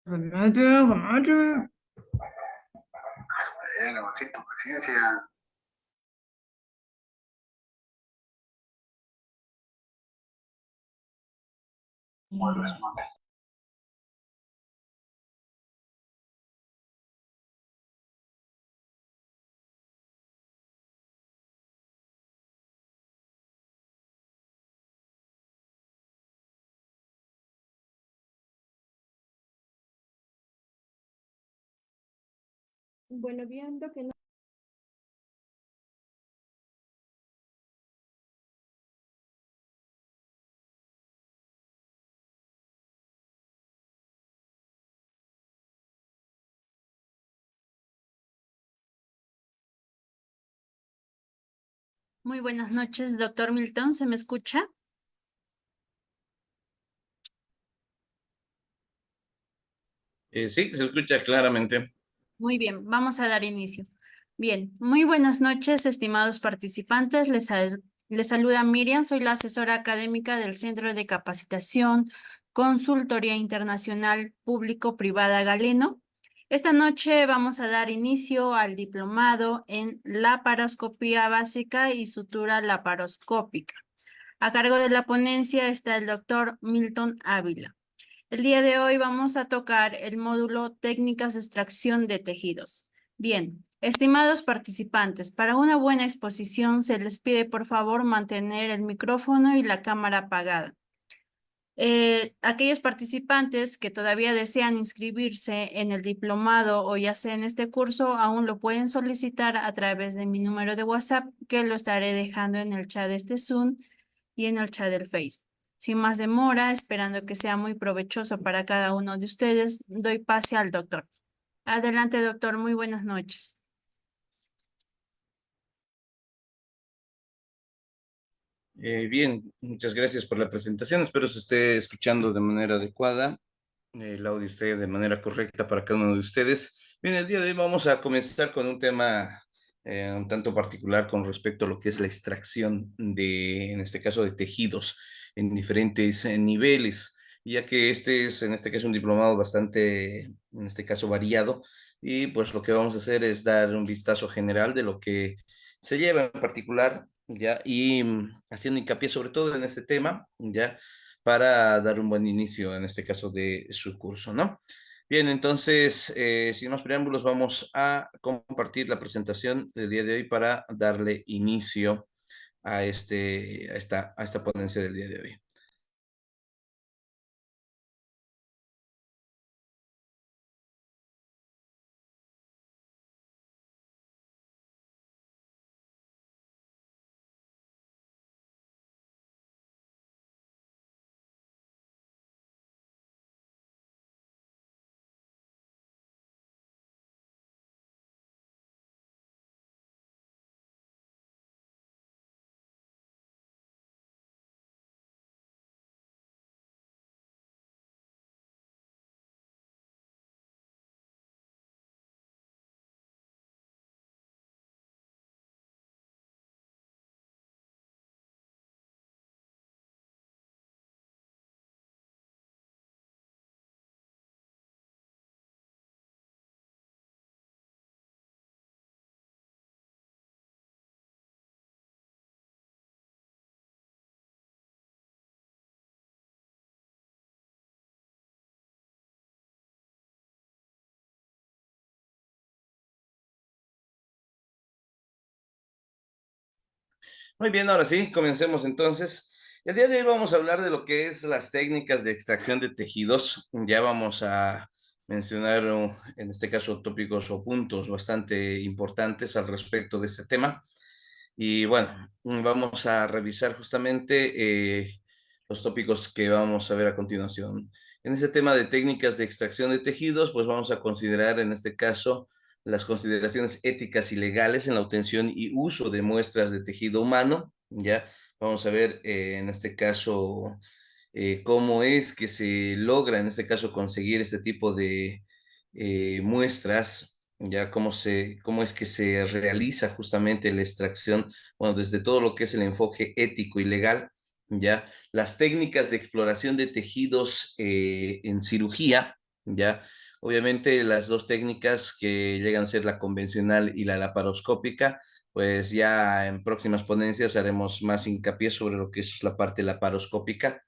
Remate, remate. Bueno, sí, tu paciencia. Muebles, muebles. Bueno, viendo que no. Muy buenas noches, doctor Milton, ¿se me escucha? Sí, se escucha claramente. Muy bien, vamos a dar inicio. Bien, muy buenas noches, estimados participantes. Les saluda Miriam, soy la asesora académica del Centro de Capacitación, Consultoría Internacional Público-Privada Galeno. Esta noche vamos a dar inicio al diplomado en laparoscopía básica y sutura laparoscópica. A cargo de la ponencia está el doctor Milton Ávila. El día de hoy vamos a tocar el módulo Técnicas de extracción de tejidos. Bien, estimados participantes, para una buena exposición se les pide por favor mantener el micrófono y la cámara apagada. Aquellos participantes que todavía desean inscribirse en el diplomado o ya sea en este curso, aún lo pueden solicitar a través de mi número de WhatsApp, que lo estaré dejando en el chat de este Zoom y en el chat del Facebook. Sin más demora, esperando que sea muy provechoso para cada uno de ustedes, doy pase al doctor. Adelante, doctor. Muy buenas noches. Bien, muchas gracias por la presentación. Espero se esté escuchando de manera adecuada, el audio esté de manera correcta para cada uno de ustedes. Bien, el día de hoy vamos a comenzar con un tema un tanto particular con respecto a lo que es la extracción de, en este caso, de tejidos en diferentes niveles, ya que este es, en este caso, un diplomado bastante, en este caso, variado. Y pues lo que vamos a hacer es dar un vistazo general de lo que se lleva en particular, ya, y haciendo hincapié sobre todo en este tema, ya, para dar un buen inicio, en este caso, de su curso, ¿no? Bien, entonces, sin más preámbulos, vamos a compartir la presentación del día de hoy para darle inicio a, a esta ponencia del día de hoy. Muy bien, ahora sí, comencemos entonces. El día de hoy vamos a hablar de lo que es las técnicas de extracción de tejidos. Ya vamos a mencionar, en este caso, tópicos o puntos bastante importantes al respecto de este tema. Y bueno, vamos a revisar justamente los tópicos que vamos a ver a continuación. En este tema de técnicas de extracción de tejidos, pues vamos a considerar en este caso las consideraciones éticas y legales en la obtención y uso de muestras de tejido humano. Ya vamos a ver en este caso cómo es que se logra en este caso conseguir este tipo de muestras, ya cómo es que se realiza justamente la extracción, bueno, desde todo lo que es el enfoque ético y legal, ya las técnicas de exploración de tejidos en cirugía, ya obviamente las dos técnicas que llegan a ser la convencional y la laparoscópica, pues ya en próximas ponencias haremos más hincapié sobre lo que es la parte laparoscópica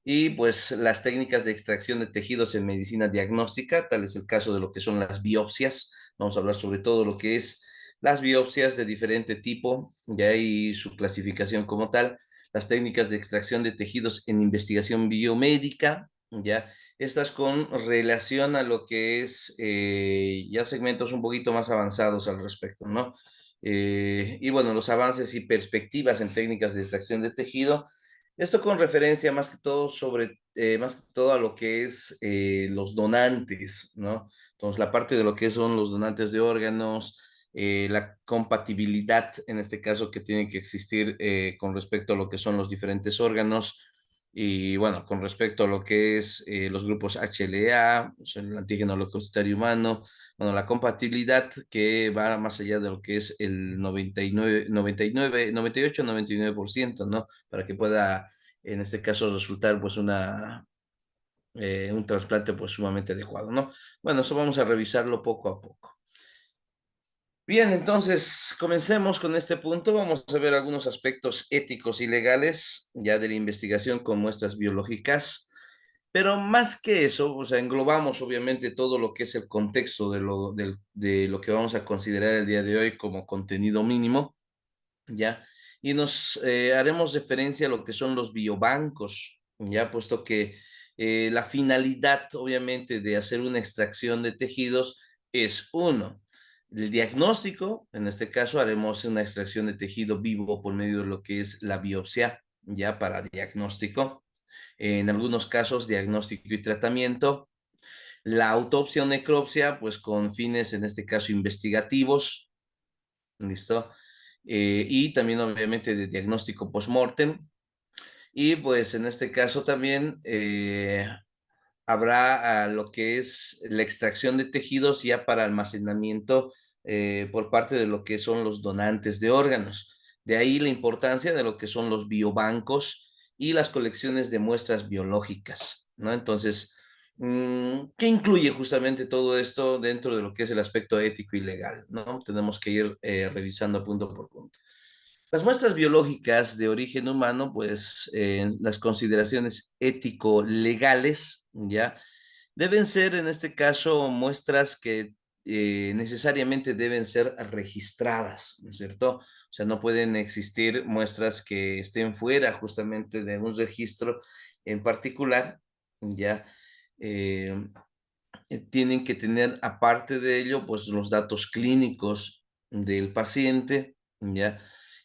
y pues las técnicas de extracción de tejidos en medicina diagnóstica, tal es el caso de lo que son las biopsias. Vamos a hablar sobre todo lo que es las biopsias de diferente tipo, ya y su clasificación como tal, las técnicas de extracción de tejidos en investigación biomédica, ya, estas con relación a lo que es ya segmentos un poquito más avanzados al respecto, ¿no? Y bueno, los avances y perspectivas en técnicas de extracción de tejido, esto con referencia más que todo sobre, más que todo a lo que es los donantes, ¿no? Entonces, la parte de lo que son los donantes de órganos, la compatibilidad, en este caso, que tiene que existir con respecto a lo que son los diferentes órganos, y bueno, con respecto a lo que es los grupos HLA, o sea, el antígeno leucocitario humano, bueno, la compatibilidad que va más allá de lo que es el 99, 99, 98, 99%, ¿no? Para que pueda, en este caso, resultar pues un trasplante pues sumamente adecuado, ¿no? Bueno, eso vamos a revisarlo poco a poco. Bien, entonces comencemos con este punto. Vamos a ver algunos aspectos éticos y legales ya de la investigación con muestras biológicas, pero más que eso, o sea, englobamos obviamente todo lo que es el contexto de lo que vamos a considerar el día de hoy como contenido mínimo, ¿ya? Y nos haremos referencia a lo que son los biobancos, ¿ya? Puesto que la finalidad, obviamente, de hacer una extracción de tejidos es, uno, el diagnóstico. En este caso haremos una extracción de tejido vivo por medio de lo que es la biopsia, ya para diagnóstico. En algunos casos, diagnóstico y tratamiento. La autopsia o necropsia, pues con fines, en este caso, investigativos, ¿listo? Y también obviamente de diagnóstico post-mortem. Y pues en este caso también habrá lo que es la extracción de tejidos ya para almacenamiento por parte de lo que son los donantes de órganos. De ahí la importancia de lo que son los biobancos y las colecciones de muestras biológicas, ¿no? Entonces, ¿qué incluye justamente todo esto dentro de lo que es el aspecto ético y legal, ¿no? Tenemos que ir revisando punto por punto. Las muestras biológicas de origen humano, pues las consideraciones ético-legales, ¿ya? Deben ser, en este caso, muestras que necesariamente deben ser registradas, ¿no es cierto? O sea, no pueden existir muestras que estén fuera justamente de un registro en particular, ¿ya? Eh, Tienen que tener, aparte de ello, pues los datos clínicos del paciente, ¿ya?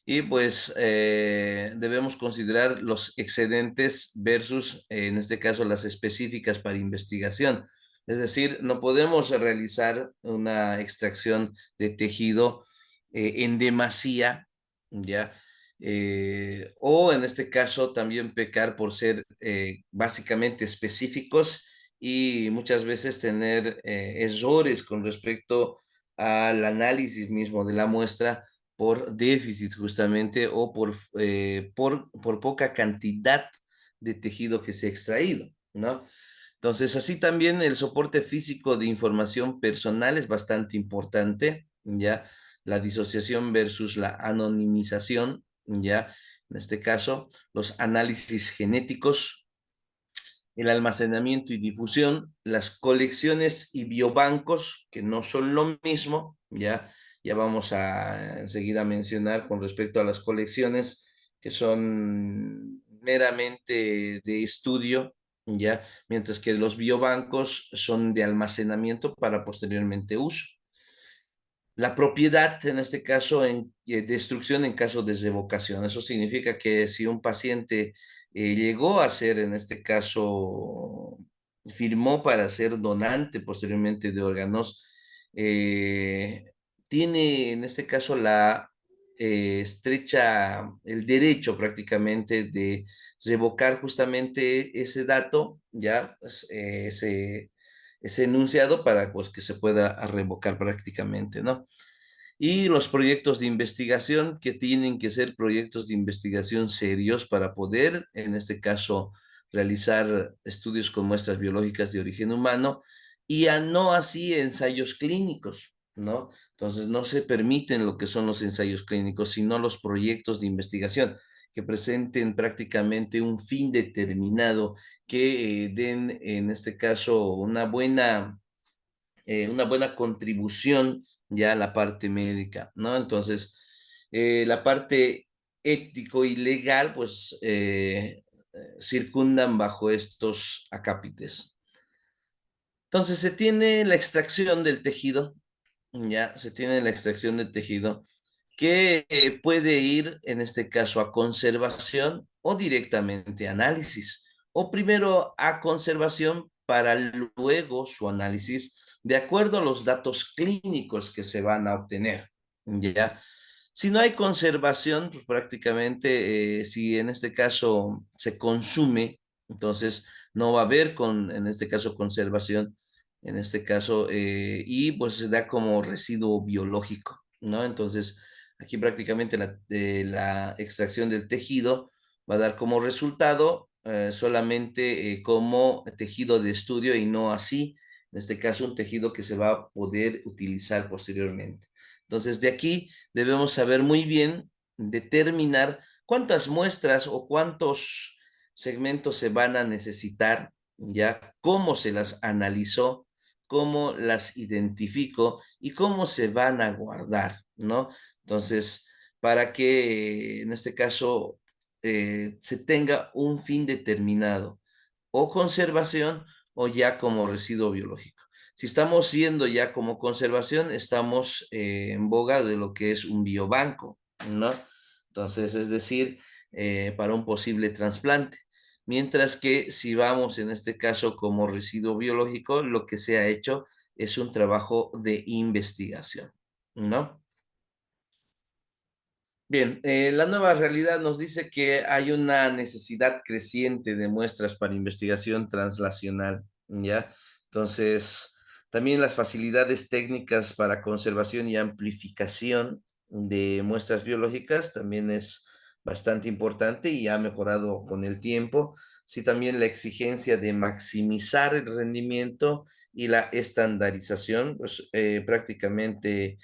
Y pues debemos considerar los excedentes versus, en este caso, las específicas para investigación. Es decir, no podemos realizar una extracción de tejido en demasía, ¿ya? O en este caso también pecar por ser básicamente específicos y muchas veces tener errores con respecto al análisis mismo de la muestra por déficit justamente o por poca cantidad de tejido que se ha extraído, ¿no? Entonces, así también el soporte físico de información personal es bastante importante, ¿ya? La disociación versus la anonimización, ¿ya? En este caso, los análisis genéticos, el almacenamiento y difusión, las colecciones y biobancos, que no son lo mismo, ¿ya? ya vamos a enseguida mencionar con respecto a las colecciones que son meramente de estudio, ya, mientras que los biobancos son de almacenamiento para posteriormente uso. La propiedad, en este caso, en destrucción en caso de revocación. Eso significa que si un paciente llegó a ser, en este caso, firmó para ser donante posteriormente de órganos, eh, tiene, en este caso, la el derecho prácticamente de revocar justamente ese dato, ya, pues, ese enunciado para pues que se pueda revocar prácticamente, ¿no? Y los proyectos de investigación que tienen que ser proyectos de investigación serios para poder, en este caso, realizar estudios con muestras biológicas de origen humano y a no así ensayos clínicos, ¿no? Entonces no se permiten lo que son los ensayos clínicos, sino los proyectos de investigación que presenten prácticamente un fin determinado, que den, en este caso, una buena contribución ya a la parte médica, ¿no? Entonces, la parte ético y legal, pues, circundan bajo estos acápites. Entonces, se tiene la extracción del tejido, ya, se tiene la extracción del tejido, que puede ir, en este caso, a conservación o directamente a análisis, o primero a conservación para luego su análisis de acuerdo a los datos clínicos que se van a obtener, ¿ya? Si no hay conservación, pues prácticamente, si en este caso se consume, entonces no va a haber, en este caso, conservación, en este caso, y pues se da como residuo biológico, ¿no? Entonces, aquí prácticamente la extracción del tejido va a dar como resultado solamente como tejido de estudio y no así, en este caso, un tejido que se va a poder utilizar posteriormente. Entonces, de aquí debemos saber muy bien determinar cuántas muestras o cuántos segmentos se van a necesitar, ya, cómo se las analizó, cómo las identifico y cómo se van a guardar, ¿no? Entonces, para que en este caso se tenga un fin determinado, o conservación o ya como residuo biológico. Si estamos yendo ya como conservación, estamos en boga de lo que es un biobanco, ¿no? Entonces, es decir, para un posible trasplante. Mientras que si vamos en este caso como residuo biológico, lo que se ha hecho es un trabajo de investigación, ¿no? Bien, la nueva realidad nos dice que hay una necesidad creciente de muestras para investigación translacional, ¿ya? Entonces, también las facilidades técnicas para conservación y amplificación de muestras biológicas también es bastante importante y ha mejorado con el tiempo. Sí, también la exigencia de maximizar el rendimiento y la estandarización, pues prácticamente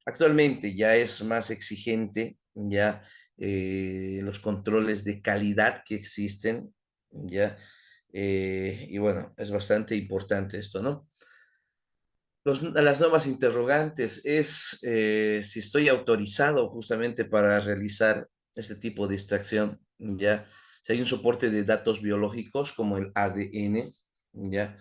actualmente ya es más exigente, ya los controles de calidad que existen, ya, y bueno, es bastante importante esto, ¿no? Las nuevas interrogantes es si estoy autorizado justamente para realizar este tipo de extracción, ya, si hay un soporte de datos biológicos como el ADN, ya,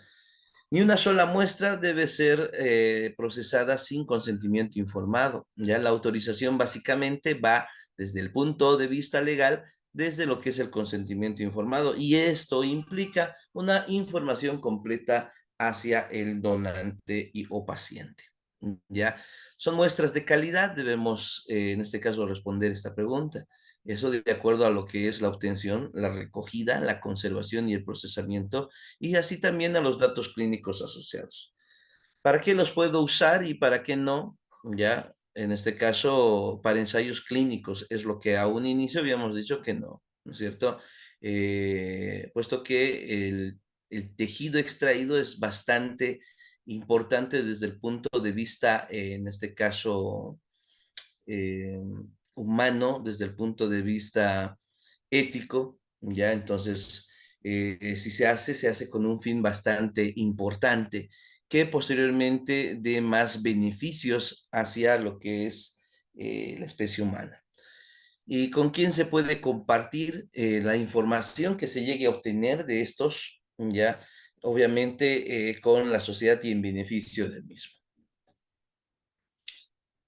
ni una sola muestra debe ser procesada sin consentimiento informado. Ya la autorización básicamente va desde el punto de vista legal, desde lo que es el consentimiento informado, y esto implica una información completa hacia el donante y o paciente. Ya son muestras de calidad, debemos en este caso responder esta pregunta. Eso de acuerdo a lo que es la obtención, la recogida, la conservación y el procesamiento, y así también a los datos clínicos asociados. ¿Para qué los puedo usar y para qué no? Ya, en este caso, para ensayos clínicos, es lo que a un inicio habíamos dicho que no, ¿no es cierto? Puesto que el tejido extraído es bastante importante desde el punto de vista, en este caso, eh, humano, desde el punto de vista ético, ¿ya? Entonces, si se hace con un fin bastante importante que posteriormente dé más beneficios hacia lo que es la especie humana. ¿Y con quién se puede compartir la información que se llegue a obtener de estos? Ya, obviamente con la sociedad y en beneficio del mismo.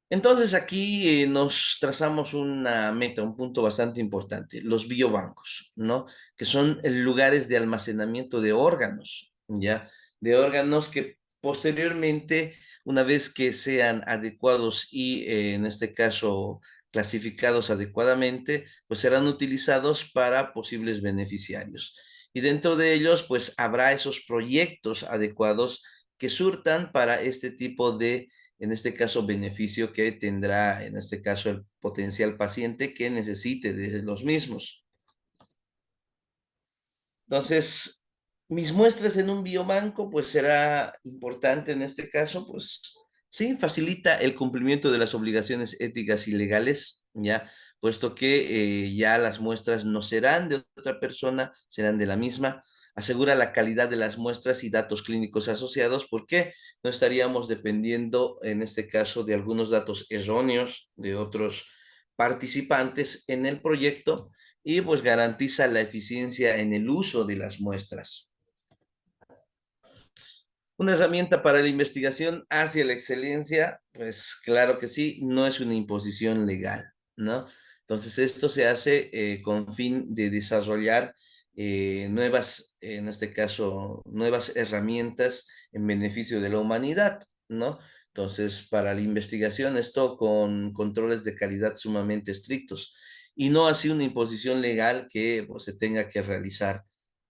Entonces aquí nos trazamos una meta, un punto bastante importante, los biobancos, ¿no? Que son lugares de almacenamiento de órganos, ¿ya? De órganos que posteriormente, una vez que sean adecuados y en este caso clasificados adecuadamente, pues serán utilizados para posibles beneficiarios. Y dentro de ellos, pues habrá esos proyectos adecuados que surtan para este tipo de, en este caso, beneficio que tendrá, en este caso, el potencial paciente que necesite de los mismos. Entonces, mis muestras en un biobanco, pues será importante en este caso, pues sí, facilita el cumplimiento de las obligaciones éticas y legales, ya, puesto que ya las muestras no serán de otra persona, serán de la misma, asegura la calidad de las muestras y datos clínicos asociados, porque no estaríamos dependiendo, en este caso, de algunos datos erróneos de otros participantes en el proyecto, y pues garantiza la eficiencia en el uso de las muestras. Una herramienta para la investigación hacia la excelencia, pues claro que sí, no es una imposición legal, ¿no? Entonces esto se hace con fin de desarrollar nuevas, en este caso, nuevas herramientas en beneficio de la humanidad, ¿no? Entonces, para la investigación, esto con controles de calidad sumamente estrictos y no así una imposición legal que pues, se tenga que realizar,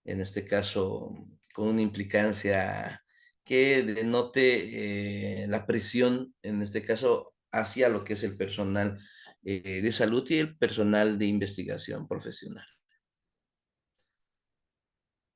en este caso, con una implicancia que denote la presión, en este caso, hacia lo que es el personal de salud y el personal de investigación profesional.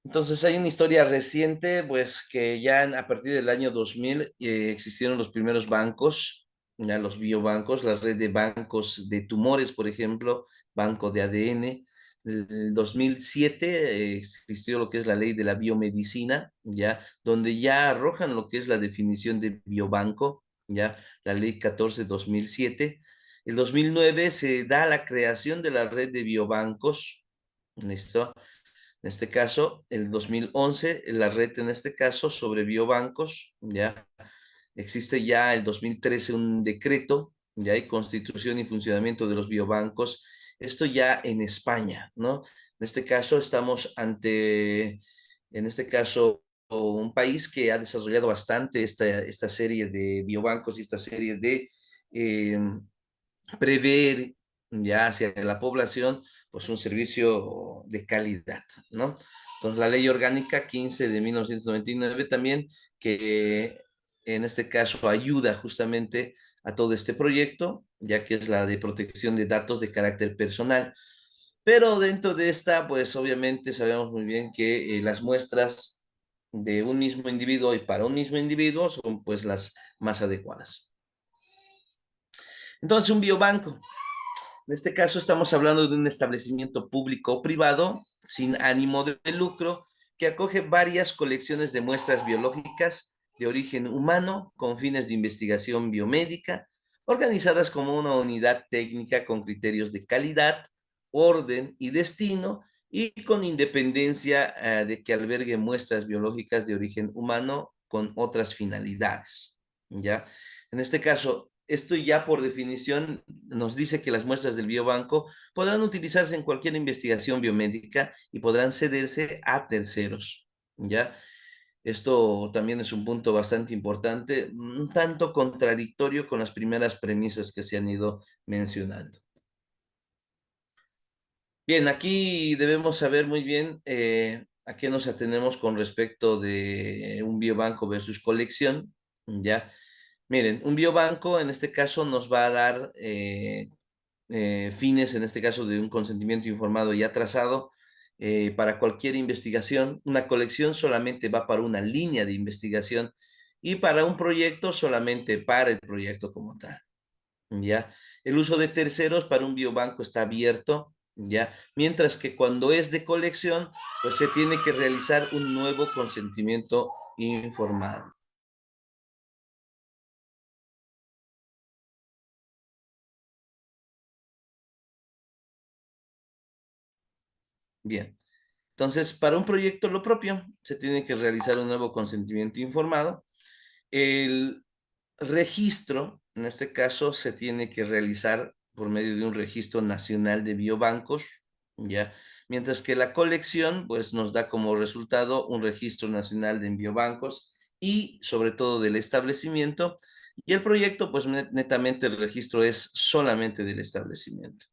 Entonces hay una historia reciente, pues que ya a partir del año 2000 existieron los primeros bancos, ya los biobancos, la red de bancos de tumores, por ejemplo, banco de ADN. En 2007 existió lo que es la ley de la biomedicina, ya, donde ya arrojan lo que es la definición de biobanco, ya, la ley 14/2007. En 2009 se da la creación de la red de biobancos, ¿listo? En este caso, el 2011, la red en este caso sobre biobancos, ya existe ya el 2013 un decreto, ya hay constitución y funcionamiento de los biobancos, esto ya en España, ¿no? En este caso estamos ante, en este caso, un país que ha desarrollado bastante esta serie de biobancos y esta serie de eh, prever ya hacia la población, pues un servicio de calidad, ¿no? Entonces, la ley orgánica 15 de 1999 también, que en este caso ayuda justamente a todo este proyecto, ya que es la de protección de datos de carácter personal. Pero dentro de esta, pues obviamente sabemos muy bien que las muestras de un mismo individuo y para un mismo individuo son pues las más adecuadas. Entonces, un biobanco. En este caso estamos hablando de un establecimiento público o privado sin ánimo de lucro que acoge varias colecciones de muestras biológicas de origen humano con fines de investigación biomédica, organizadas como una unidad técnica con criterios de calidad, orden y destino y con independencia de que albergue muestras biológicas de origen humano con otras finalidades. ¿Ya? En este caso, esto ya por definición nos dice que las muestras del biobanco podrán utilizarse en cualquier investigación biomédica y podrán cederse a terceros, ¿ya? Esto también es un punto bastante importante, un tanto contradictorio con las primeras premisas que se han ido mencionando. Bien, aquí debemos saber muy bien a qué nos atenemos con respecto de un biobanco versus colección, ¿ya? Miren, un biobanco en este caso nos va a dar fines, en este caso de un consentimiento informado ya trazado para cualquier investigación. Una colección solamente va para una línea de investigación y para un proyecto solamente para el proyecto como tal. ¿Ya? El uso de terceros para un biobanco está abierto, ¿ya? Mientras que cuando es de colección, pues se tiene que realizar un nuevo consentimiento informado. Bien. Entonces, para un proyecto lo propio, se tiene que realizar un nuevo consentimiento informado. El registro, en este caso, se tiene que realizar por medio de un registro nacional de biobancos, ¿ya? Mientras que la colección, pues, nos da como resultado un registro nacional de biobancos y, sobre todo, del establecimiento. Y el proyecto, pues, netamente el registro es solamente del establecimiento.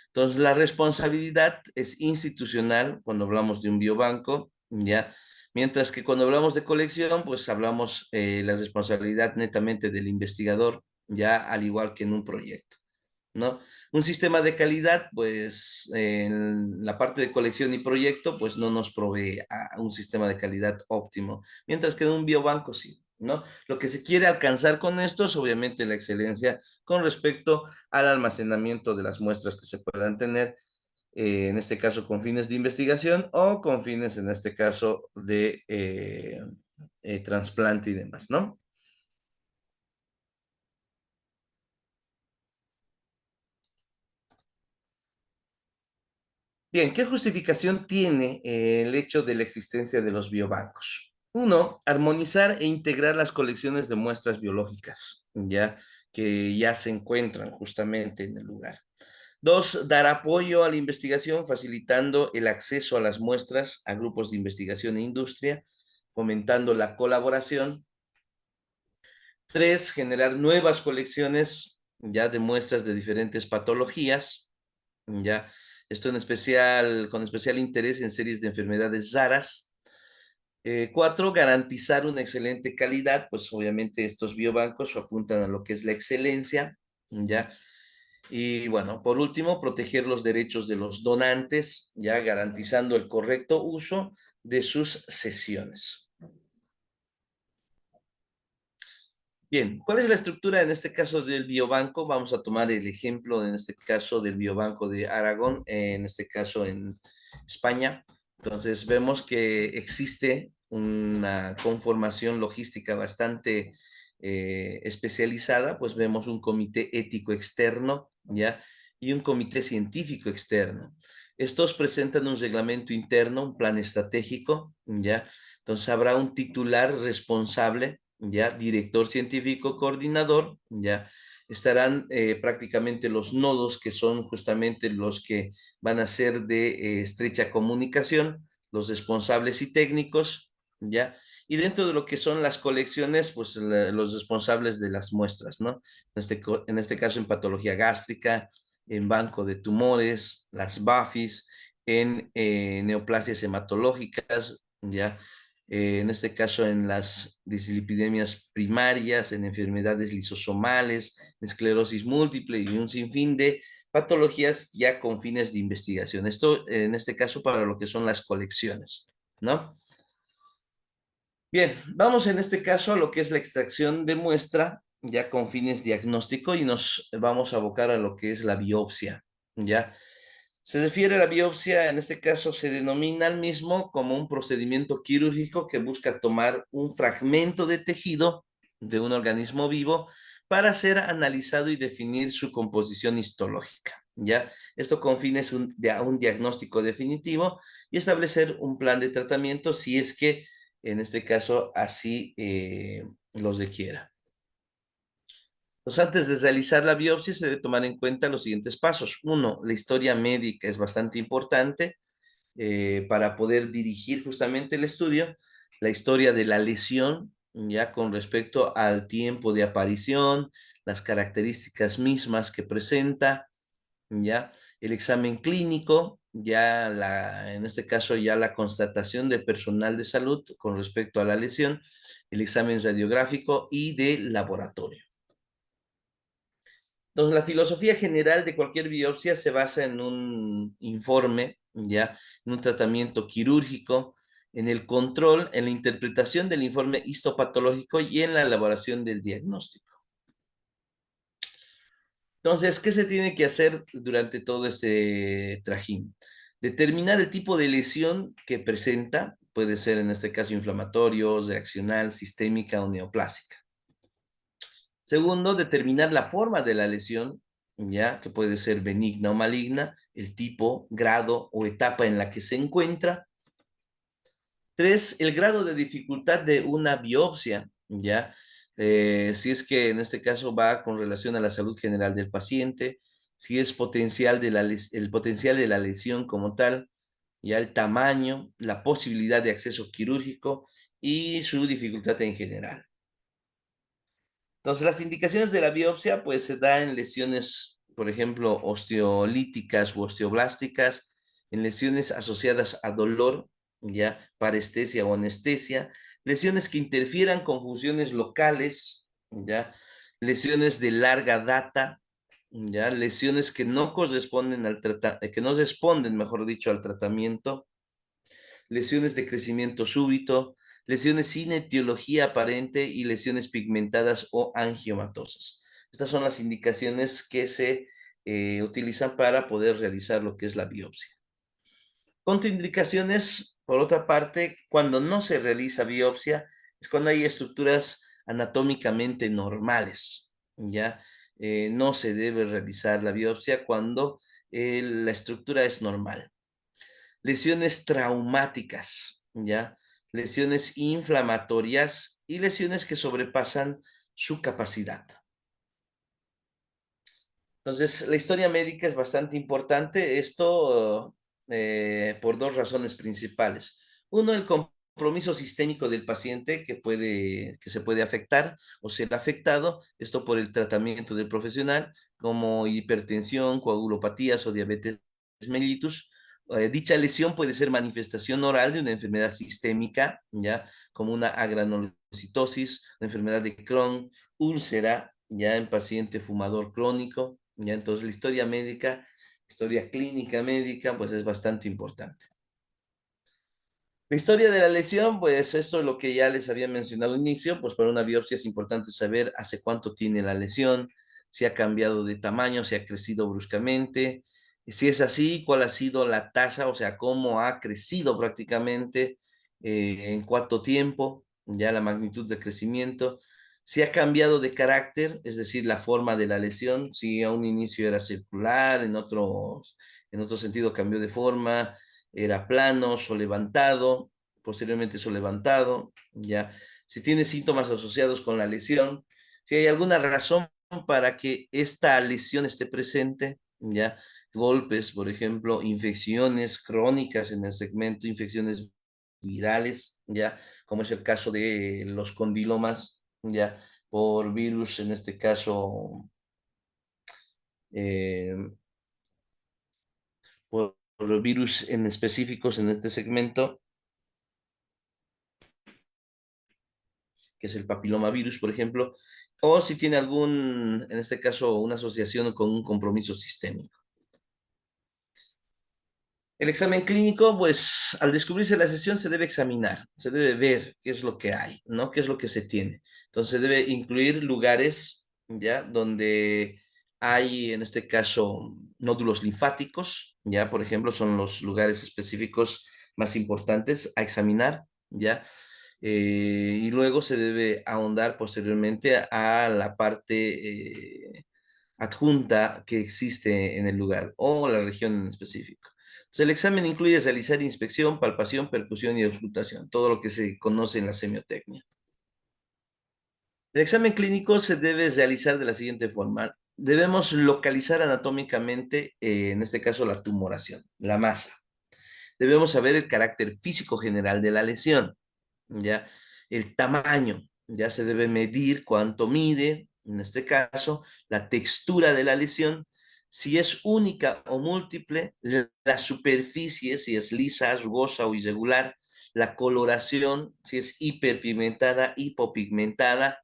Entonces, la responsabilidad es institucional cuando hablamos de un biobanco, ¿ya? Mientras que cuando hablamos de colección, pues hablamos la responsabilidad netamente del investigador, ya al igual que en un proyecto, ¿no? Un sistema de calidad, pues en la parte de colección y proyecto, pues no nos provee a un sistema de calidad óptimo, mientras que en un biobanco sí, ¿no? Lo que se quiere alcanzar con esto es obviamente la excelencia con respecto al almacenamiento de las muestras que se puedan tener, en este caso con fines de investigación o con fines, en este caso, de trasplante y demás, ¿no? Bien, ¿qué justificación tiene el hecho de la existencia de los biobancos? Uno, armonizar e integrar las colecciones de muestras biológicas, ya que ya se encuentran justamente en el lugar. Dos, dar apoyo a la investigación, facilitando el acceso a las muestras a grupos de investigación e industria, fomentando la colaboración. Tres, generar nuevas colecciones ya de muestras de diferentes patologías, ya. Esto en especial, con especial interés en series de enfermedades raras. Cuatro, garantizar una excelente calidad, pues obviamente estos biobancos apuntan a lo que es la excelencia, ¿ya? Y bueno, por último, proteger los derechos de los donantes, ya garantizando el correcto uso de sus sesiones. Bien, ¿cuál es la estructura en este caso del biobanco? Vamos a tomar el ejemplo en este caso del biobanco de Aragón, en este caso en España. Entonces vemos que existe una conformación logística bastante especializada, pues vemos un comité ético externo, ¿ya? Y un comité científico externo. Estos presentan un reglamento interno, un plan estratégico, ¿ya? Entonces habrá un titular responsable, ya, director científico coordinador, ya, estarán prácticamente los nodos que son justamente los que van a ser de estrecha comunicación, los responsables y técnicos, ya, y dentro de lo que son las colecciones, pues los responsables de las muestras, ¿no? En este caso en patología gástrica, en banco de tumores, las BAFIs, en neoplasias hematológicas, ya, en este caso en las dislipidemias primarias, en enfermedades lisosomales, en esclerosis múltiple y un sinfín de patologías ya con fines de investigación. Esto en este caso para lo que son las colecciones, ¿no? Bien, vamos en este caso a lo que es la extracción de muestra ya con fines diagnóstico y nos vamos a abocar a lo que es la biopsia, ¿ya? Se refiere a la biopsia, en este caso se denomina al mismo como un procedimiento quirúrgico que busca tomar un fragmento de tejido de un organismo vivo para ser analizado y definir su composición histológica, ¿ya? Esto con fines de un diagnóstico definitivo y establecer un plan de tratamiento si es que, en este caso, así los requiera. Entonces, antes de realizar la biopsia, se debe tomar en cuenta los siguientes pasos. Uno, la historia médica es bastante importante para poder dirigir justamente el estudio. La historia de la lesión, ya con respecto al tiempo de aparición, las características mismas que presenta, ya el examen clínico, ya en este caso ya la constatación de personal de salud con respecto a la lesión, el examen radiográfico y de laboratorio. Entonces, la filosofía general de cualquier biopsia se basa en un informe, ya, en un tratamiento quirúrgico, en el control, en la interpretación del informe histopatológico y en la elaboración del diagnóstico. Entonces, ¿qué se tiene que hacer durante todo este trajín? Determinar el tipo de lesión que presenta, puede ser en este caso inflamatorio, reaccional, sistémica o neoplásica. Segundo, determinar la forma de la lesión, ya que puede ser benigna o maligna, el tipo, grado o etapa en la que se encuentra. 3, el grado de dificultad de una biopsia, ¿ya? Si es que en este caso va con relación a la salud general del paciente, si es potencial el potencial de la lesión como tal, ya el tamaño, la posibilidad de acceso quirúrgico y su dificultad en general. Entonces, las indicaciones de la biopsia, pues se da en lesiones, por ejemplo, osteolíticas u osteoblásticas, en lesiones asociadas a dolor, ya, parestesia o anestesia, lesiones que interfieran con funciones locales, ya, lesiones de larga data, ya, lesiones que no corresponden que no responden, mejor dicho, al tratamiento, lesiones de crecimiento súbito, lesiones sin etiología aparente y lesiones pigmentadas o angiomatosas. Estas son las indicaciones que se utilizan para poder realizar lo que es la biopsia. Contraindicaciones, por otra parte, cuando no se realiza biopsia, es cuando hay estructuras anatómicamente normales, ¿ya? No se debe realizar la biopsia cuando la estructura es normal. Lesiones traumáticas, ¿ya? Lesiones inflamatorias y lesiones que sobrepasan su capacidad. Entonces, la historia médica es bastante importante. Esto por dos razones principales. Uno, el compromiso sistémico del paciente que se puede afectar o ser afectado, esto por el tratamiento del profesional, como hipertensión, coagulopatías o diabetes mellitus. Dicha lesión puede ser manifestación oral de una enfermedad sistémica, ¿ya? Como una agranulocitosis, una enfermedad de Crohn, úlcera, ya en paciente fumador crónico, ya entonces la historia médica, historia clínica médica, pues es bastante importante. La historia de la lesión, pues esto es lo que ya les había mencionado al inicio, pues para una biopsia es importante saber hace cuánto tiene la lesión, si ha cambiado de tamaño, si ha crecido bruscamente, si es así, cuál ha sido la tasa, o sea, cómo ha crecido prácticamente, en cuánto tiempo, ya la magnitud del crecimiento, si ha cambiado de carácter, es decir, la forma de la lesión, si a un inicio era circular, en otro sentido cambió de forma, era plano, levantado, posteriormente levantado, ya. Si tiene síntomas asociados con la lesión, si hay alguna razón para que esta lesión esté presente, ya. Golpes, por ejemplo, infecciones crónicas en el segmento, infecciones virales, ya, como es el caso de los condilomas, ya, por virus, en este caso, eh, por virus en específicos en este segmento, que es el papilomavirus, por ejemplo, o si tiene algún, en este caso, una asociación con un compromiso sistémico. El examen clínico, pues al descubrirse la lesión se debe examinar, se debe ver qué es lo que hay, ¿no? ¿Qué es lo que se tiene? Entonces debe incluir lugares, ¿ya? Donde hay, en este caso, nódulos linfáticos, ¿ya? Por ejemplo, son los lugares específicos más importantes a examinar, ¿ya? Y luego se debe ahondar posteriormente a la parte adjunta que existe en el lugar o la región en específico. Entonces, el examen incluye realizar inspección, palpación, percusión y auscultación, todo lo que se conoce en la semiotecnia. El examen clínico se debe realizar de la siguiente forma. Debemos localizar anatómicamente, en este caso, la tumoración, la masa. Debemos saber el carácter físico general de la lesión, ¿ya? El tamaño, ya se debe medir cuánto mide, en este caso, la textura de la lesión, si es única o múltiple, la superficie, si es lisa, rugosa o irregular, la coloración, si es hiperpigmentada, hipopigmentada,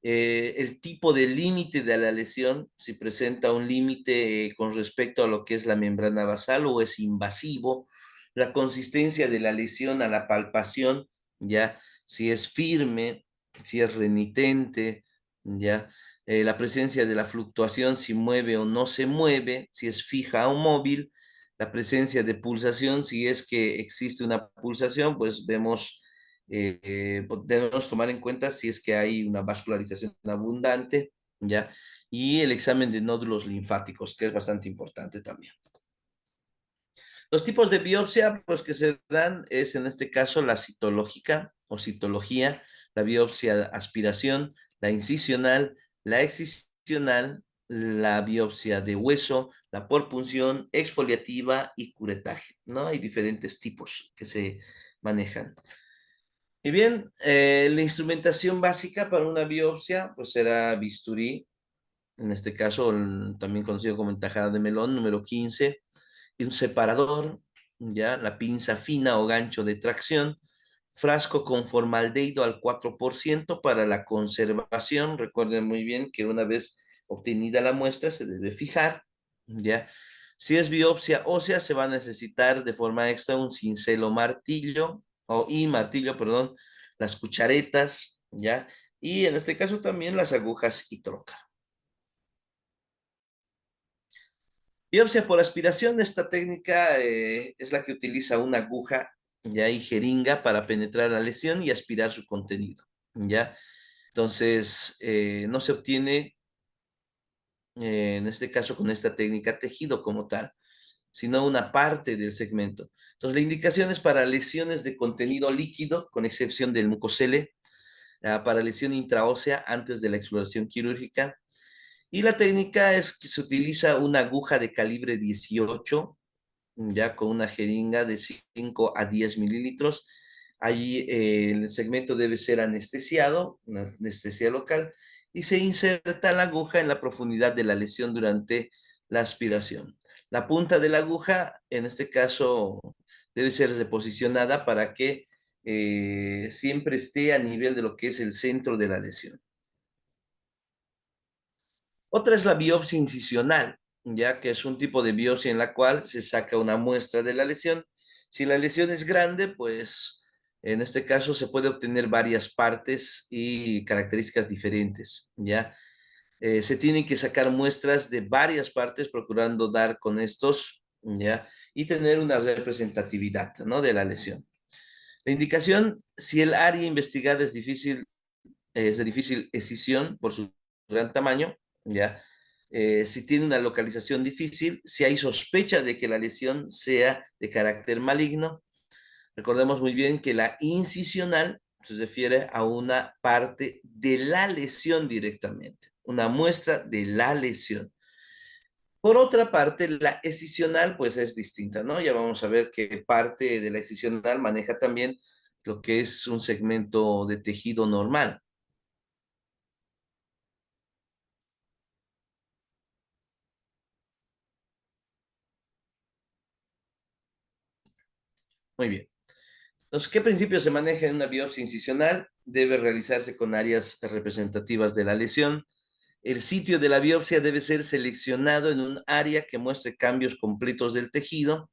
el tipo de límite de la lesión, si presenta un límite con respecto a lo que es la membrana basal o es invasivo, la consistencia de la lesión a la palpación, ya, si es firme, si es renitente, ya, la presencia de la fluctuación, si mueve o no se mueve, si es fija o móvil, la presencia de pulsación, si es que existe una pulsación, pues vemos debemos tomar en cuenta si es que hay una vascularización abundante, ¿ya? Y el examen de nódulos linfáticos, que es bastante importante también. Los tipos de biopsia, pues que se dan es en este caso la citológica o citología, la biopsia aspiración, la incisional, la excisional, la biopsia de hueso, la por punción, exfoliativa y curetaje, ¿no? Hay diferentes tipos que se manejan. Y bien, la instrumentación básica para una biopsia, pues será bisturí, en este caso también conocido como entajada de melón, número 15, y un separador, ya, la pinza fina o gancho de tracción, frasco con formaldehído al 4% para la conservación. Recuerden muy bien que una vez obtenida la muestra se debe fijar, ya. Si es biopsia ósea, se va a necesitar de forma extra un cincel o martillo, y martillo, perdón, las cucharetas, ya, y en este caso también las agujas y troca. Biopsia por aspiración, esta técnica es la que utiliza una aguja ya y jeringa para penetrar la lesión y aspirar su contenido, ¿ya? Entonces, no se obtiene, en este caso con esta técnica, tejido como tal, sino una parte del segmento. Entonces, la indicación es para lesiones de contenido líquido, con excepción del mucosele, para lesión intraósea antes de la exploración quirúrgica. Y la técnica es que se utiliza una aguja de calibre 18, ya con una jeringa de 5 a 10 mililitros. Allí el segmento debe ser anestesiado, una anestesia local, y se inserta la aguja en la profundidad de la lesión durante la aspiración. La punta de la aguja, en este caso, debe ser reposicionada para que siempre esté a nivel de lo que es el centro de la lesión. Otra es la biopsia incisional, ya que es un tipo de biopsia en la cual se saca una muestra de la lesión. Si la lesión es grande, pues en este caso se puede obtener varias partes y características diferentes, ¿ya? Se tienen que sacar muestras de varias partes procurando dar con estos, ¿ya? Y tener una representatividad, ¿no? De la lesión. La indicación, si el área investigada es de difícil escisión por su gran tamaño, ¿ya? Si tiene una localización difícil, si hay sospecha de que la lesión sea de carácter maligno, recordemos muy bien que la incisional se refiere a una parte de la lesión directamente, una muestra de la lesión. Por otra parte, la excisional pues es distinta, ¿no? Ya vamos a ver que parte de la excisional maneja también lo que es un segmento de tejido normal. Muy bien. Entonces, ¿qué principios se maneja en una biopsia incisional? Debe realizarse con áreas representativas de la lesión. El sitio de la biopsia debe ser seleccionado en un área que muestre cambios completos del tejido.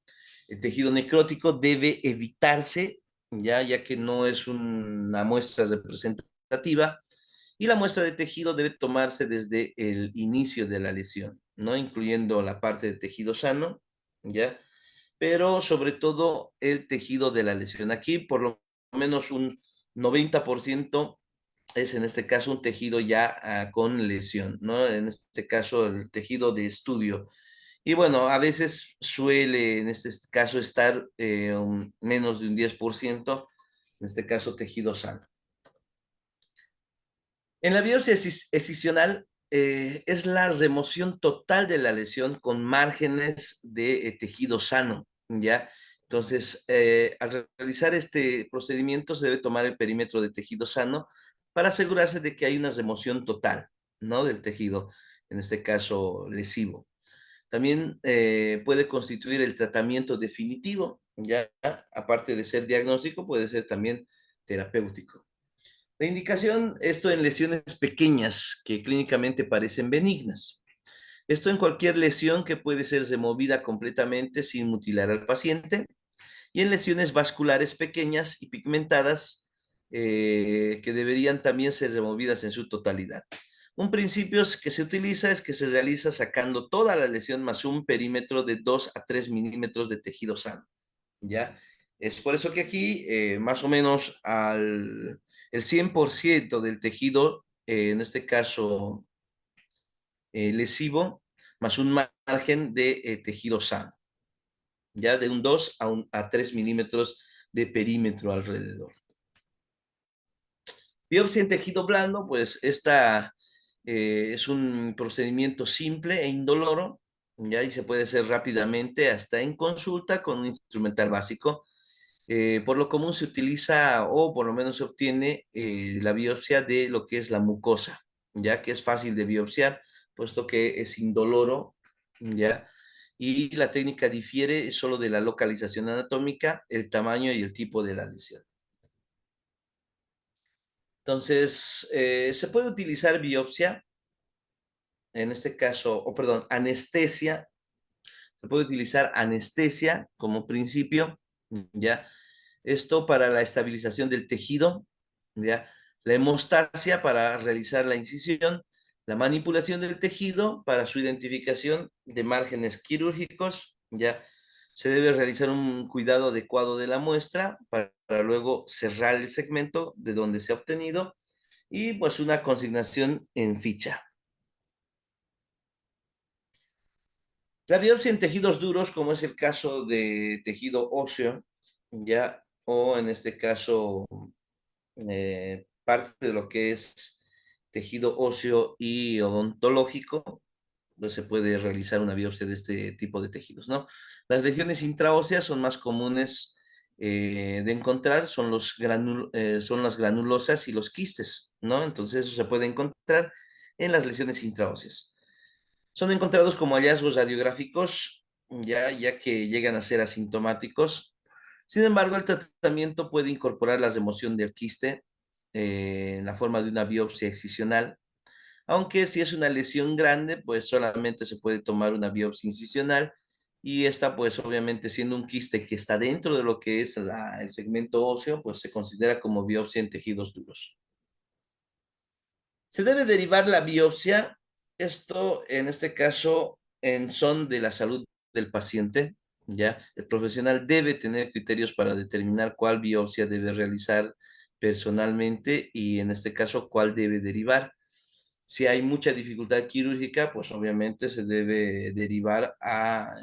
El tejido necrótico debe evitarse, ya que no es una muestra representativa. Y la muestra de tejido debe tomarse desde el inicio de la lesión, ¿no? Incluyendo la parte de tejido sano, ¿ya? Pero sobre todo el tejido de la lesión. Aquí por lo menos un 90% es en este caso un tejido ya con lesión, ¿no? En este caso el tejido de estudio. Y bueno, a veces suele en este caso estar menos de un 10%, en este caso tejido sano. En la biopsia excisional es la remoción total de la lesión con márgenes de tejido sano, ¿ya? Entonces, al realizar este procedimiento se debe tomar el perímetro de tejido sano para asegurarse de que hay una remoción total, ¿no? Del tejido, en este caso lesivo. También puede constituir el tratamiento definitivo, ¿ya? Aparte de ser diagnóstico, puede ser también terapéutico. La indicación, esto en lesiones pequeñas que clínicamente parecen benignas. Esto en cualquier lesión que puede ser removida completamente sin mutilar al paciente y en lesiones vasculares pequeñas y pigmentadas que deberían también ser removidas en su totalidad. Un principio que se utiliza es que se realiza sacando toda la lesión más un perímetro de 2 a 3 milímetros de tejido sano, ¿ya? Es por eso que aquí más o menos el 100% del tejido, en este caso lesivo, más un margen de tejido sano. ya de un 2 a 3 milímetros de perímetro alrededor. Biopsia en tejido blando, pues esta es un procedimiento simple e indoloro, ya, y se puede hacer rápidamente hasta en consulta con un instrumental básico. Por lo común se utiliza o por lo menos se obtiene la biopsia de lo que es la mucosa, ya que es fácil de biopsiar, puesto que es indoloro, ya, y la técnica difiere solo de la localización anatómica, el tamaño y el tipo de la lesión. Entonces, se puede utilizar biopsia, en este caso, o perdón, anestesia, se puede utilizar anestesia como principio, ¿ya? Esto para la estabilización del tejido, ¿ya? La hemostasia para realizar la incisión, la manipulación del tejido para su identificación de márgenes quirúrgicos, ¿ya? Se debe realizar un cuidado adecuado de la muestra para luego cerrar el segmento de donde se ha obtenido y pues una consignación en ficha. La biopsia en tejidos duros, como es el caso de tejido óseo, ya, o en este caso parte de lo que es tejido óseo y odontológico, pues se puede realizar una biopsia de este tipo de tejidos, ¿no? Las lesiones intraóseas son más comunes de encontrar, son las granulosas y los quistes, ¿no? Entonces eso se puede encontrar en las lesiones intraóseas. Son encontrados como hallazgos radiográficos, ya que llegan a ser asintomáticos. Sin embargo, el tratamiento puede incorporar la remoción del quiste en la forma de una biopsia excisional, aunque si es una lesión grande, pues solamente se puede tomar una biopsia incisional y esta, pues obviamente siendo un quiste que está dentro de lo que es el segmento óseo, pues se considera como biopsia en tejidos duros. Se debe derivar la biopsia, esto en este caso en son de la salud del paciente, ¿ya? El profesional debe tener criterios para determinar cuál biopsia debe realizar personalmente y en este caso cuál debe derivar. Si hay mucha dificultad quirúrgica, pues obviamente se debe derivar a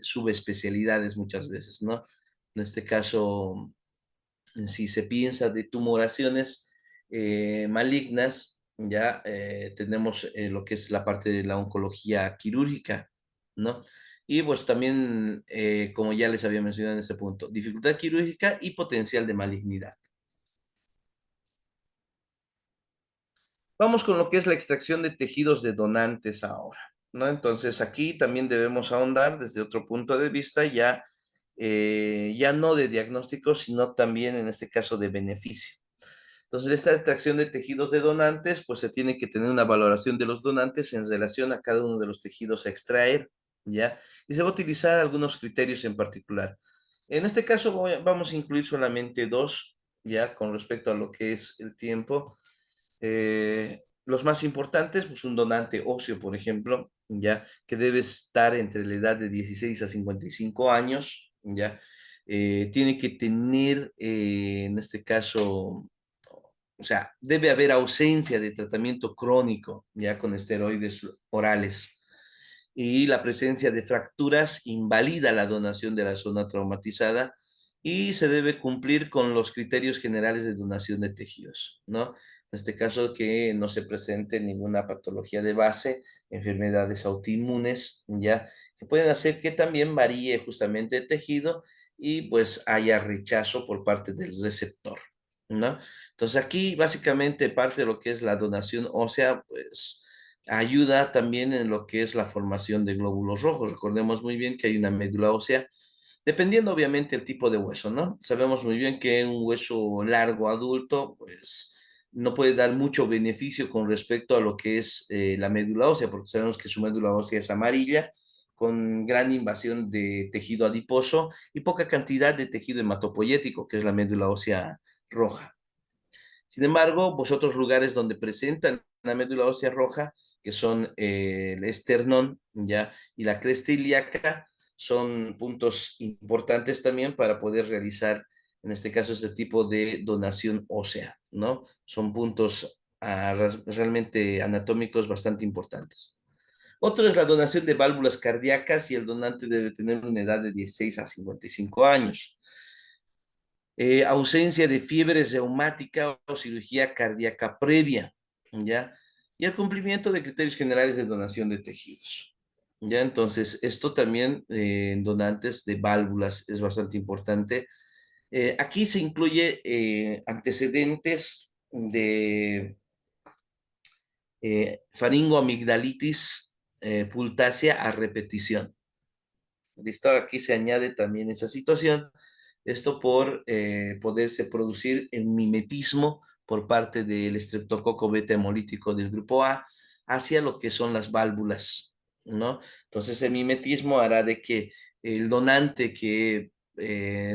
subespecialidades muchas veces, ¿no? En este caso, si se piensa de tumoraciones malignas, ya tenemos lo que es la parte de la oncología quirúrgica, ¿no? Y pues también, como ya les había mencionado en este punto, dificultad quirúrgica y potencial de malignidad. Vamos con lo que es la extracción de tejidos de donantes ahora, ¿no? Entonces aquí también debemos ahondar desde otro punto de vista, ya no de diagnóstico, sino también en este caso de beneficio. Entonces, esta extracción de tejidos de donantes, pues se tiene que tener una valoración de los donantes en relación a cada uno de los tejidos a extraer, ¿ya? Y se va a utilizar algunos criterios en particular. En este caso vamos a incluir solamente dos, ¿ya? Con respecto a lo que es el tiempo. Los más importantes, pues un donante óseo, por ejemplo, ¿ya? Que debe estar entre la edad de 16 a 55 años, ¿ya? Tiene que tener, en este caso, o sea, debe haber ausencia de tratamiento crónico, ya con esteroides orales. Y la presencia de fracturas invalida la donación de la zona traumatizada y se debe cumplir con los criterios generales de donación de tejidos, ¿no? En este caso, que no se presente ninguna patología de base, enfermedades autoinmunes, ya, que pueden hacer que también varíe justamente el tejido y pues haya rechazo por parte del receptor, ¿no? Entonces aquí básicamente parte de lo que es la donación ósea, pues ayuda también en lo que es la formación de glóbulos rojos. Recordemos muy bien que hay una médula ósea, dependiendo obviamente el tipo de hueso, ¿no? Sabemos muy bien que un hueso largo adulto, pues no puede dar mucho beneficio con respecto a lo que es la médula ósea, porque sabemos que su médula ósea es amarilla, con gran invasión de tejido adiposo y poca cantidad de tejido hematopoyético, que es la médula ósea roja. Sin embargo, pues otros lugares donde presentan la médula ósea roja, que son el esternón, ¿ya? Y la cresta ilíaca, son puntos importantes también para poder realizar, en este caso, este tipo de donación ósea, ¿no? Son puntos realmente anatómicos bastante importantes. Otro es la donación de válvulas cardíacas y el donante debe tener una edad de 16 a 55 años. Ausencia de fiebre reumática o cirugía cardíaca previa, ¿ya? Y el cumplimiento de criterios generales de donación de tejidos, ¿ya? Entonces, esto también en donantes de válvulas es bastante importante. Aquí se incluye antecedentes de faringoamigdalitis pultácea a repetición. ¿Listo? Aquí se añade también esa situación. Esto por poderse producir el mimetismo por parte del estreptococo beta hemolítico del grupo A hacia lo que son las válvulas, ¿no? Entonces, el mimetismo hará de que el donante que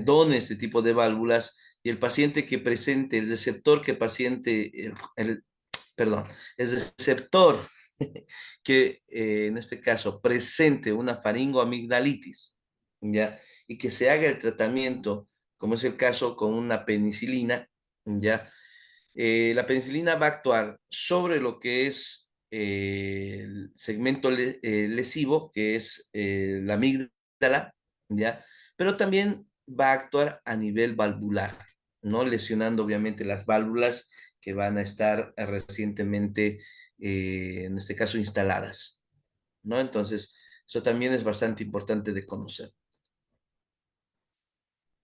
done este tipo de válvulas y el paciente que presente, el receptor que paciente, perdón, el receptor que en este caso presente una faringoamigdalitis, ¿ya? Y que se haga el tratamiento, como es el caso con una penicilina, ¿ya? La penicilina va a actuar sobre lo que es el segmento lesivo, que es la amígdala, ¿ya? Pero también va a actuar a nivel valvular, ¿no? Lesionando obviamente las válvulas que van a estar recientemente, en este caso, instaladas, ¿no? Entonces, eso también es bastante importante de conocer.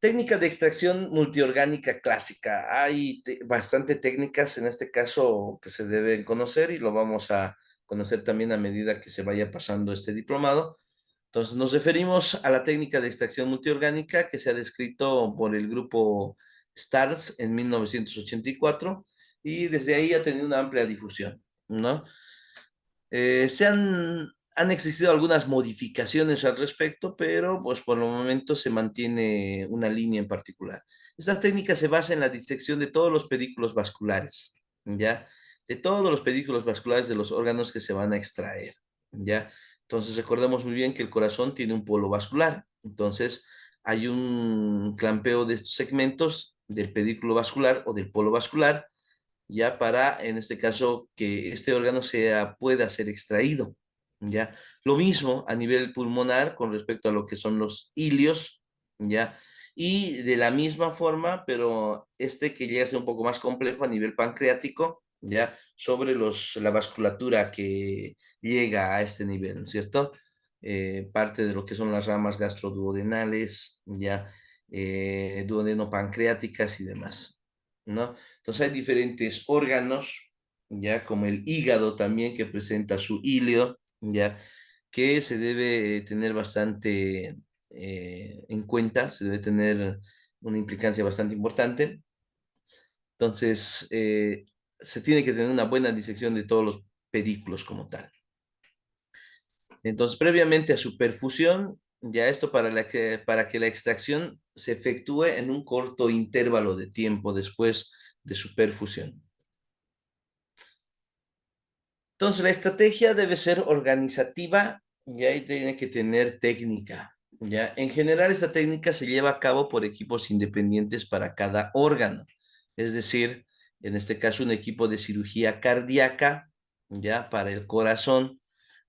Técnica de extracción multiorgánica clásica. Hay bastante técnicas en este caso que se deben conocer y lo vamos a conocer también a medida que se vaya pasando este diplomado. Entonces, nos referimos a la técnica de extracción multiorgánica que se ha descrito por el grupo STARS en 1984 y desde ahí ha tenido una amplia difusión, ¿no? Han existido algunas modificaciones al respecto, pero pues por el momento se mantiene una línea en particular. Esta técnica se basa en la disección de todos los pedículos vasculares, ¿ya? De todos los pedículos vasculares de los órganos que se van a extraer, ¿ya? Entonces recordemos muy bien que el corazón tiene un polo vascular, entonces hay un clampeo de estos segmentos del pedículo vascular o del polo vascular ya para, en este caso, que este órgano pueda ser extraído, ya. Lo mismo a nivel pulmonar con respecto a lo que son los ilios, ya. Y de la misma forma, pero este que llega a ser un poco más complejo a nivel pancreático, ya, sobre la vasculatura que llega a este nivel, ¿no es cierto? Parte de lo que son las ramas gastroduodenales, ya, duodenopancreáticas y demás, ¿no? Entonces hay diferentes órganos, ya como el hígado también que presenta su ilio, ya que se debe tener bastante en cuenta, se debe tener una implicancia bastante importante. Entonces, se tiene que tener una buena disección de todos los pedículos como tal. Entonces, previamente a su perfusión, ya esto para que la extracción se efectúe en un corto intervalo de tiempo después de su perfusión. Entonces, la estrategia debe ser organizativa y ahí tiene que tener técnica, ¿ya? En general, esta técnica se lleva a cabo por equipos independientes para cada órgano. Es decir, en este caso, un equipo de cirugía cardíaca, ¿ya? Para el corazón,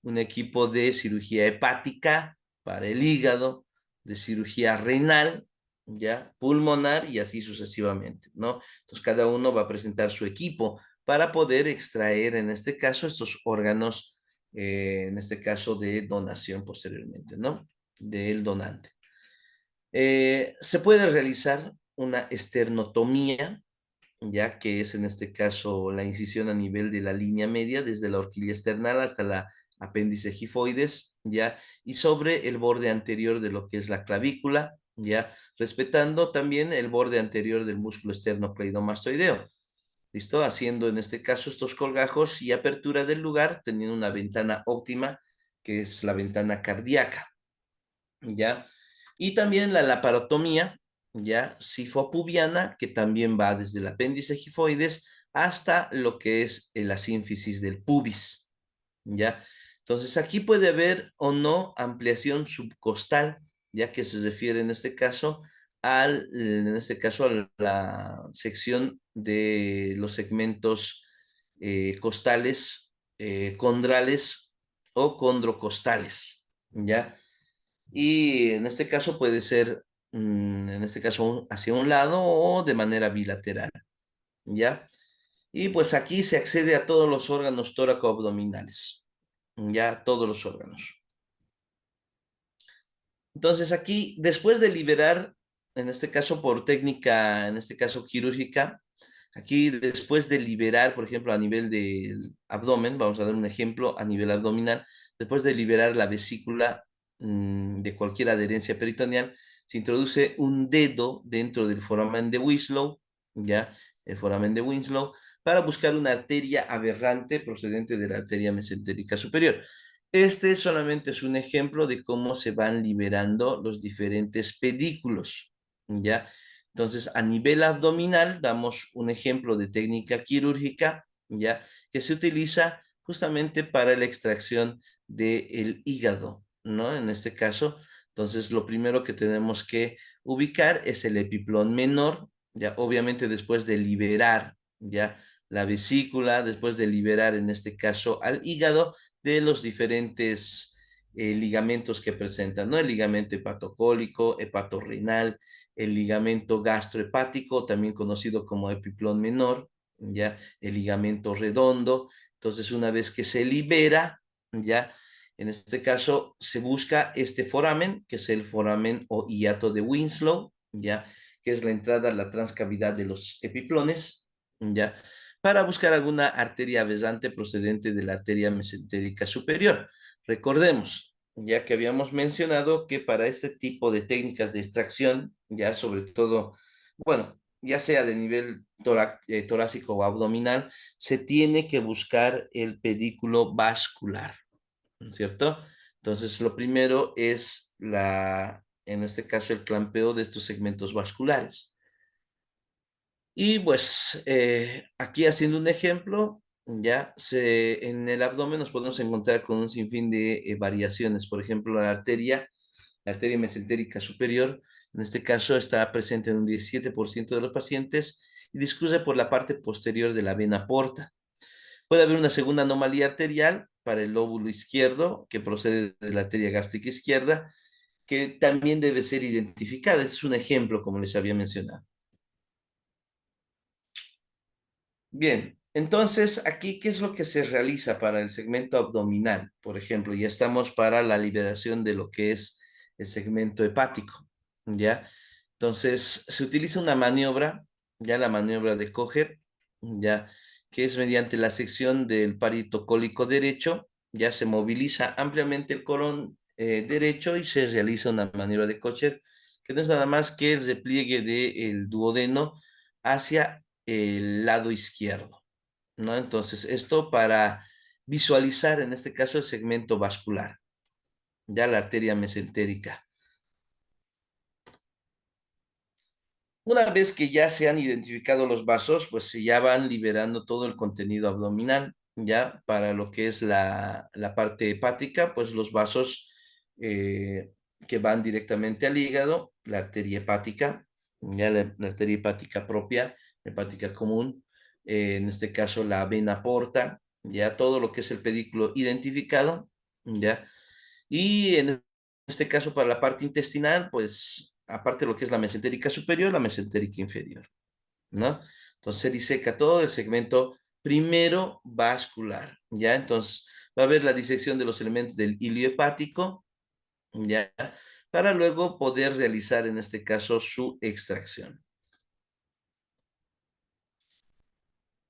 un equipo de cirugía hepática para el hígado, de cirugía renal, ¿ya? Pulmonar y así sucesivamente, ¿no? Entonces, cada uno va a presentar su equipo para poder extraer, en este caso, estos órganos, en este caso de donación posteriormente, ¿no? Del donante. Se puede realizar una esternotomía, ya que es en este caso la incisión a nivel de la línea media, desde la horquilla esternal hasta la apéndice gifoides, ya, y sobre el borde anterior de lo que es la clavícula, ya, respetando también el borde anterior del músculo esternocleidomastoideo. ¿Listo? Haciendo en este caso estos colgajos y apertura del lugar, teniendo una ventana óptima, que es la ventana cardíaca, ¿ya? Y también la laparotomía, ¿ya? Sifopubiana, que también va desde el apéndice gifoides hasta lo que es la sínfisis del pubis, ¿ya? Entonces aquí puede haber o no ampliación subcostal, ya que se refiere en este caso a la sección de los segmentos costales, condrales o condrocostales, ¿ya? Y en este caso puede ser, en este caso, hacia un lado o de manera bilateral, ¿ya? Y pues aquí se accede a todos los órganos tóraco-abdominales, ya todos los órganos. Entonces aquí, después de liberar, en este caso por técnica, en este caso quirúrgica, aquí después de liberar, por ejemplo, a nivel del abdomen, vamos a dar un ejemplo a nivel abdominal, después de liberar la vesícula de cualquier adherencia peritoneal, se introduce un dedo dentro del foramen de Winslow, ya, el foramen de Winslow, para buscar una arteria aberrante procedente de la arteria mesentérica superior. Este solamente es un ejemplo de cómo se van liberando los diferentes pedículos, ¿ya? Entonces, a nivel abdominal, damos un ejemplo de técnica quirúrgica, ¿ya? Que se utiliza justamente para la extracción del hígado, ¿no? En este caso, entonces, lo primero que tenemos que ubicar es el epiplón menor, ¿ya? Obviamente después de liberar, ¿ya? La vesícula, después de liberar, en este caso, al hígado, de los diferentes ligamentos que presentan, ¿no? El ligamento hepatocólico, hepatorrenal, el ligamento gastrohepático, también conocido como epiplón menor, ¿ya? El ligamento redondo. Entonces, una vez que se libera, ¿ya? En este caso, se busca este foramen, que es el foramen o hiato de Winslow, ¿ya? Que es la entrada a la transcavidad de los epiplones, ¿ya? Para buscar alguna arteria aberrante procedente de la arteria mesentérica superior. Recordemos, ya que habíamos mencionado que para este tipo de técnicas de extracción, ya sobre todo, bueno, ya sea de nivel torácico o abdominal, se tiene que buscar el pedículo vascular, ¿cierto? Entonces, lo primero es en este caso, el clampeo de estos segmentos vasculares. Y pues aquí haciendo un ejemplo, en el abdomen nos podemos encontrar con un sinfín de variaciones. Por ejemplo, la arteria mesentérica superior, en este caso está presente en un 17% de los pacientes y discurre por la parte posterior de la vena porta. Puede haber una segunda anomalía arterial para el lóbulo izquierdo, que procede de la arteria gástrica izquierda, que también debe ser identificada. Este es un ejemplo, como les había mencionado. Bien, entonces aquí, ¿qué es lo que se realiza para el segmento abdominal? Por ejemplo, ya estamos para la liberación de lo que es el segmento hepático, ¿ya? Entonces, se utiliza una maniobra, ya la maniobra de Coger, ya, que es mediante la sección del parieto cólico derecho, ya se moviliza ampliamente el colon derecho y se realiza una maniobra de Kocher, que no es nada más que el repliegue del duodeno hacia el lado izquierdo, ¿no? Entonces, esto para visualizar, en este caso, el segmento vascular, ya la arteria mesentérica. Una vez que ya se han identificado los vasos, pues se ya van liberando todo el contenido abdominal, ya para lo que es la parte hepática, pues los vasos que van directamente al hígado, la arteria hepática, ya la arteria hepática propia, hepática común, en este caso la vena porta, ya todo lo que es el pedículo identificado, ya. Y en este caso, para la parte intestinal, pues aparte de lo que es la mesentérica superior, la mesentérica inferior, ¿no? Entonces se diseca todo el segmento primero vascular, ¿ya? Entonces va a haber la disección de los elementos del hilio hepático, ¿ya? Para luego poder realizar, en este caso, su extracción.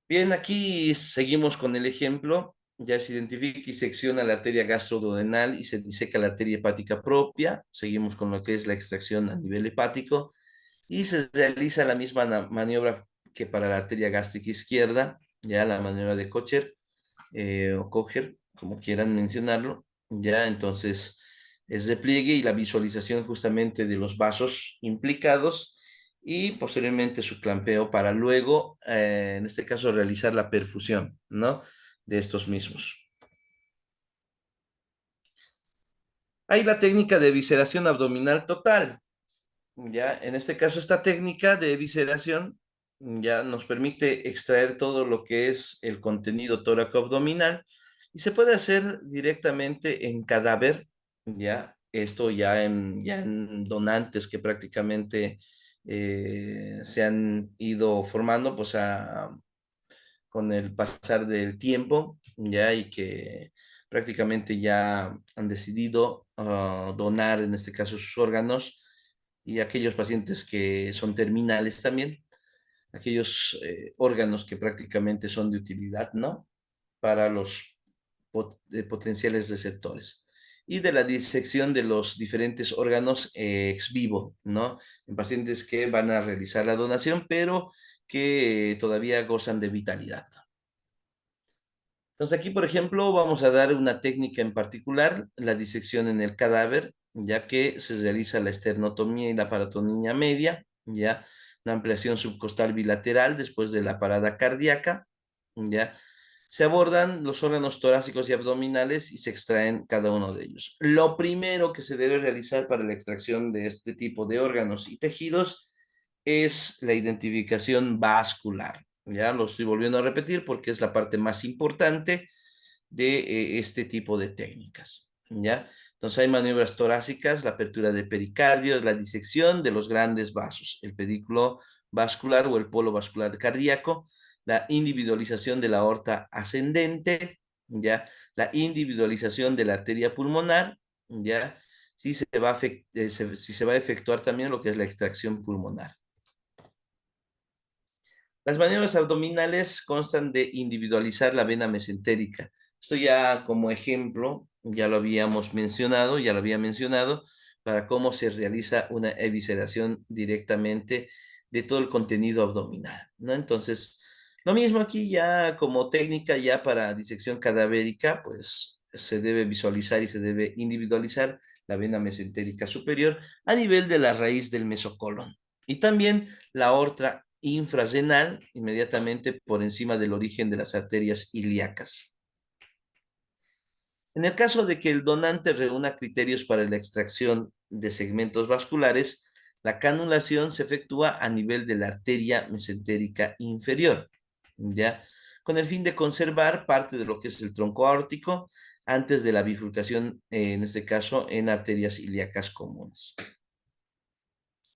Bien, aquí seguimos con el ejemplo. Ya se identifica y secciona la arteria gastroduodenal y se diseca la arteria hepática propia. Seguimos con lo que es la extracción a nivel hepático y se realiza la misma maniobra que para la arteria gástrica izquierda, ya la maniobra de Kocher o Kocher, como quieran mencionarlo. Ya entonces es repliegue y la visualización justamente de los vasos implicados y posteriormente su clampeo para luego, en este caso, realizar la perfusión, ¿no? De estos mismos. Hay la técnica de visceración abdominal total, ¿ya? En este caso, esta técnica de visceración ya nos permite extraer todo lo que es el contenido tóraco-abdominal Y se puede hacer directamente en cadáver, ¿ya? Esto ya en donantes que prácticamente se han ido formando, pues con el pasar del tiempo, ¿ya? Y que prácticamente ya han decidido donar, en este caso, sus órganos, y aquellos pacientes que son terminales también, aquellos órganos que prácticamente son de utilidad, ¿no? Para los potenciales receptores. Y de la disección de los diferentes órganos ex vivo, ¿no? En pacientes que van a realizar la donación, pero que todavía gozan de vitalidad. Entonces aquí, por ejemplo, vamos a dar una técnica en particular, la disección en el cadáver, ya que se realiza la esternotomía y la paratonía media, ya, la ampliación subcostal bilateral después de la parada cardíaca, ya. Se abordan los órganos torácicos y abdominales y se extraen cada uno de ellos. Lo primero que se debe realizar para la extracción de este tipo de órganos y tejidos es la identificación vascular. Ya lo estoy volviendo a repetir porque es la parte más importante de este tipo de técnicas. ¿Ya? Entonces hay maniobras torácicas, la apertura de pericardio, la disección de los grandes vasos, el pedículo vascular o el polo vascular cardíaco, la individualización de la aorta ascendente, ¿ya? La individualización de la arteria pulmonar, ¿ya? Si se va a efectuar también lo que es la extracción pulmonar. Las maniobras abdominales constan de individualizar la vena mesentérica. Esto ya como ejemplo, ya lo habíamos mencionado, ya lo había mencionado, para cómo se realiza una evisceración directamente de todo el contenido abdominal, ¿no? Entonces, lo mismo aquí ya como técnica ya para disección cadavérica, pues se debe visualizar y se debe individualizar la vena mesentérica superior a nivel de la raíz del mesocolon. Y también la aorta infrarrenal, inmediatamente por encima del origen de las arterias ilíacas. En el caso de que el donante reúna criterios para la extracción de segmentos vasculares, la canulación se efectúa a nivel de la arteria mesentérica inferior, ¿ya? Con el fin de conservar parte de lo que es el tronco aórtico antes de la bifurcación, en este caso, en arterias ilíacas comunes.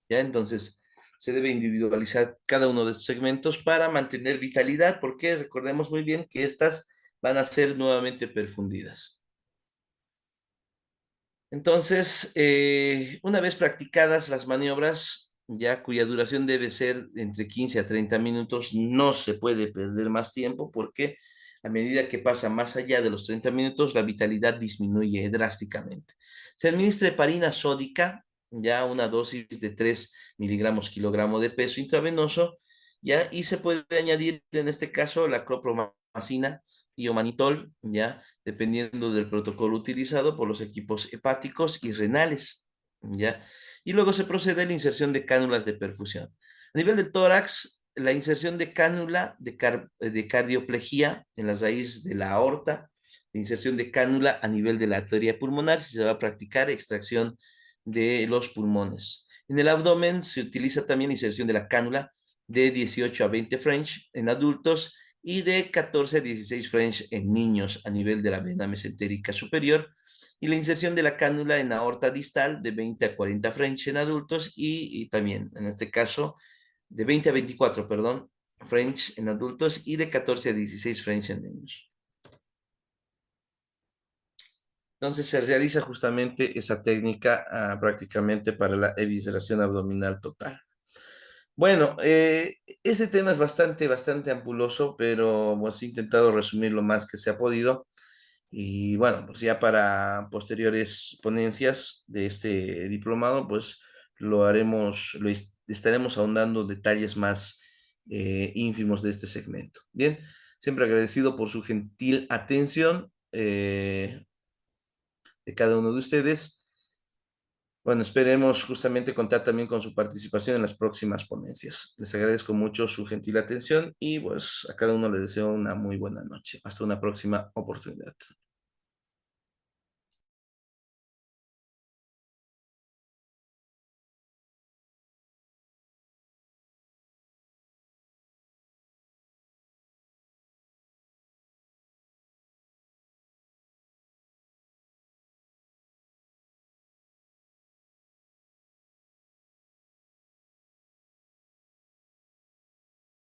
¿Ya? Entonces, se debe individualizar cada uno de estos segmentos para mantener vitalidad, porque recordemos muy bien que estas van a ser nuevamente perfundidas. Entonces, una vez practicadas las maniobras, ya cuya duración debe ser entre 15 a 30 minutos, no se puede perder más tiempo porque a medida que pasa más allá de los 30 minutos, la vitalidad disminuye drásticamente. Se administra heparina sódica, ya una dosis de 3 miligramos kilogramo de peso intravenoso, ya, y se puede añadir en este caso la clopromacina y omanitol, ya, dependiendo del protocolo utilizado por los equipos hepáticos y renales, ¿ya? Y luego se procede a la inserción de cánulas de perfusión. A nivel del tórax, la inserción de cánula de cardioplejía en la raíz de la aorta, la inserción de cánula a nivel de la arteria pulmonar, si se va a practicar extracción de los pulmones. En el abdomen se utiliza también la inserción de la cánula de 18 a 20 French en adultos y de 14 a 16 French en niños a nivel de la vena mesentérica superior, y la inserción de la cánula en aorta distal de 20 a 40 French en adultos y también, en este caso, de 20 a 24, perdón, French en adultos y de 14 a 16 French en niños. Entonces se realiza justamente esa técnica prácticamente para la evisceración abdominal total. Bueno, ese tema es bastante ampuloso, pero hemos intentado resumir lo más que se ha podido. Y bueno, pues ya para posteriores ponencias de este diplomado, pues lo haremos, estaremos ahondando detalles más ínfimos de este segmento. Bien, siempre agradecido por su gentil atención de cada uno de ustedes. Bueno, esperemos justamente contar también con su participación en las próximas ponencias. Les agradezco mucho su gentil atención y pues a cada uno le deseo una muy buena noche. Hasta una próxima oportunidad.